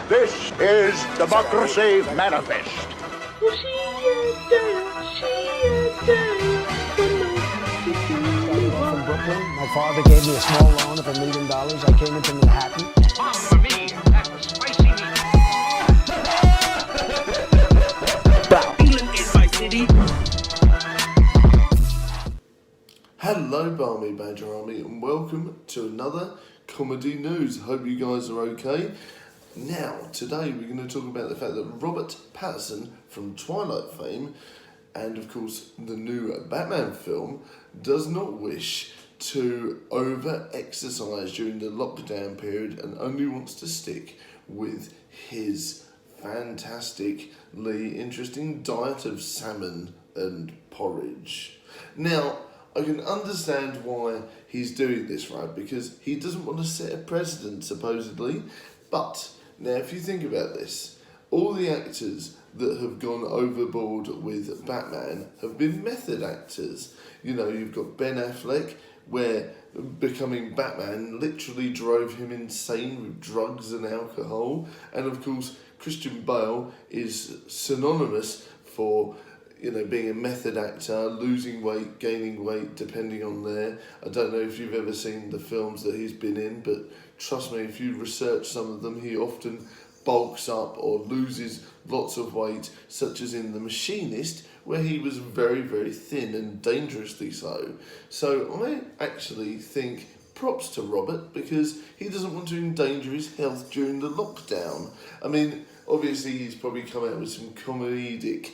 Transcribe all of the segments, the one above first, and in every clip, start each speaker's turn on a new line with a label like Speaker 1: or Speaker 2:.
Speaker 1: This is Democracy Manifest.
Speaker 2: From Brooklyn. My father gave me a small loan of $1 million. I came into Manhattan.
Speaker 3: For me, that was spicy meat. England is my city.
Speaker 4: Hello, Barmy Badger Army, and welcome to another comedy news. Hope you guys are okay. Now, today we're going to talk about the fact that Robert Pattinson from Twilight fame, and of course the new Batman film, does not wish to over-exercise during the lockdown period and only wants to stick with his fantastically interesting diet of salmon and porridge. Now, I can understand why he's doing this, right? Because he doesn't want to set a precedent, supposedly. But now, if you think about this, all the actors that have gone overboard with Batman have been method actors. You know, you've got Ben Affleck, where becoming Batman literally drove him insane with drugs and alcohol. And of course, Christian Bale is synonymous for, you know, being a method actor, losing weight, gaining weight, depending on there. I don't know if you've ever seen the films that he's been in, but trust me, if you research some of them, he often bulks up or loses lots of weight, such as in The Machinist, where he was very, very thin and dangerously so. So I actually think props to Robert, because he doesn't want to endanger his health during the lockdown. I mean, obviously he's probably come out with some comedic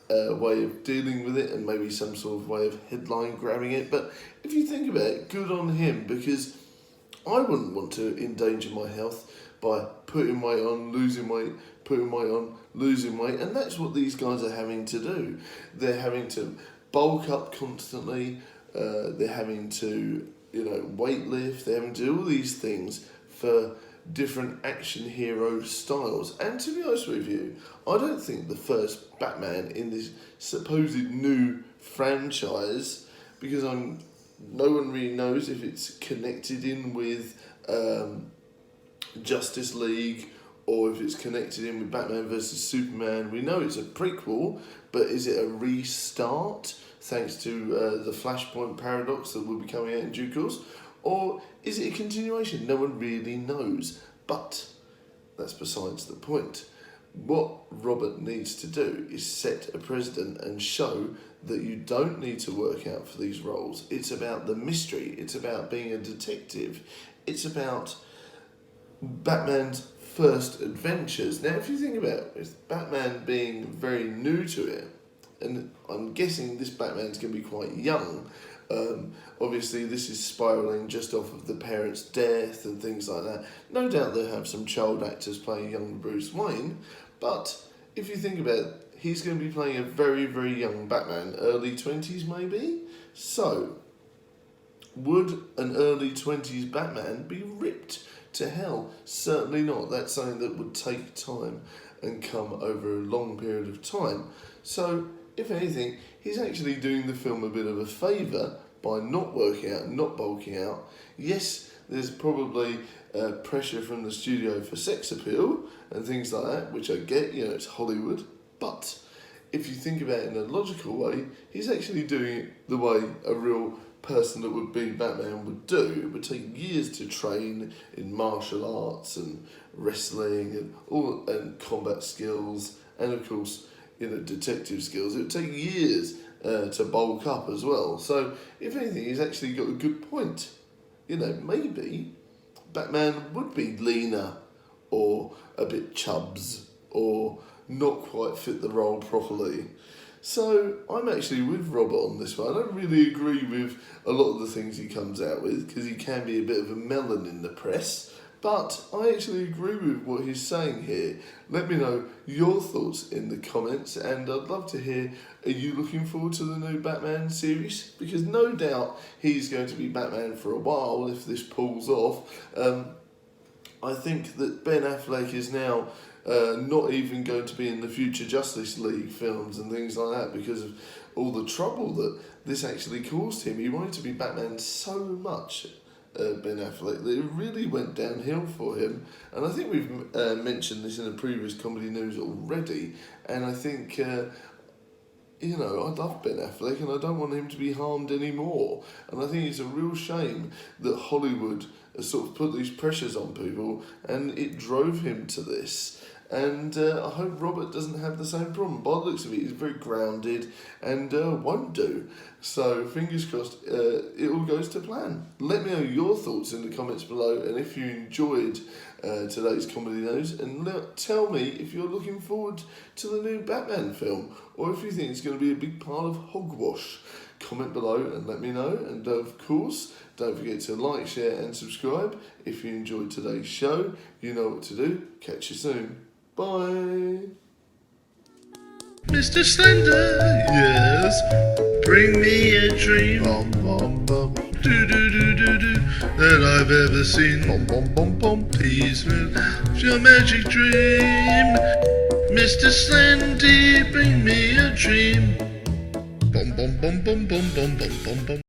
Speaker 4: way of dealing with it, and maybe some sort of way of headline grabbing it, but if you think about it, good on him, because I wouldn't want to endanger my health by putting weight on, losing weight, putting weight on, losing weight, and that's what these guys are having to do. They're having to bulk up constantly, they're having to, you know, weight lift, they're having to do all these things for different action hero styles. And to be honest with you, I don't think the first Batman in this supposed new franchise, because no one really knows if it's connected in with Justice League or if it's connected in with Batman vs Superman. We know it's a prequel, but is it a restart thanks to the Flashpoint paradox that will be coming out in due course? Or is it a continuation? No one really knows. But that's besides the point. What Robert needs to do is set a precedent and show that you don't need to work out for these roles. It's about the mystery. It's about being a detective. It's about Batman's first adventures. Now, if you think about it, with Batman being very new to it, and I'm guessing this Batman's going to be quite young. Obviously, this is spiralling just off of the parents' death and things like that. No doubt they'll have some child actors playing young Bruce Wayne, but if you think about it, he's going to be playing a very, very young Batman, early 20s maybe? So, would an early 20s Batman be ripped to hell? Certainly not. That's something that would take time and come over a long period of time. So, if anything, he's actually doing the film a bit of a favour by not working out, not bulking out. Yes, there's probably pressure from the studio for sex appeal and things like that, which I get, you know, it's Hollywood. But if you think about it in a logical way, he's actually doing it the way a real person that would be Batman would do. It would take years to train in martial arts and wrestling and combat skills, and of course, you know, detective skills. It would take years to bulk up as well. So, if anything, he's actually got a good point. You know, maybe Batman would be leaner or a bit chubs or not quite fit the role properly. So, I'm actually with Robert on this one. I don't really agree with a lot of the things he comes out with, because he can be a bit of a melon in the press. But I actually agree with what he's saying here. Let me know your thoughts in the comments, and I'd love to hear, are you looking forward to the new Batman series? Because no doubt he's going to be Batman for a while if this pulls off. I think that Ben Affleck is now not even going to be in the future Justice League films and things like that because of all the trouble that this actually caused him. He wanted to be Batman so much Ben Affleck, that it really went downhill for him. And I think we've mentioned this in a previous comedy news already. And I think, I love Ben Affleck and I don't want him to be harmed anymore. And I think it's a real shame that Hollywood has sort of put these pressures on people and it drove him to this. And I hope Robert doesn't have the same problem. By the looks of it, he's very grounded and won't do. So fingers crossed it all goes to plan. Let me know your thoughts in the comments below, and if you enjoyed today's comedy news, and tell me if you're looking forward to the new Batman film, or if you think it's going to be a big part of hogwash. Comment below and let me know. And of course, don't forget to like, share and subscribe. If you enjoyed today's show, you know what to do. Catch you soon. Bye. Mr. Slender, yes, bring me a dream. Bum, bum, bum. Do, do, do, do, do, that I've ever seen. Bum, bum, bum, bum. Please, your magic dream. Mr. Slendy, bring me a dream. Bum, bum, bum, bum, bum, bum, bum, bum, bum.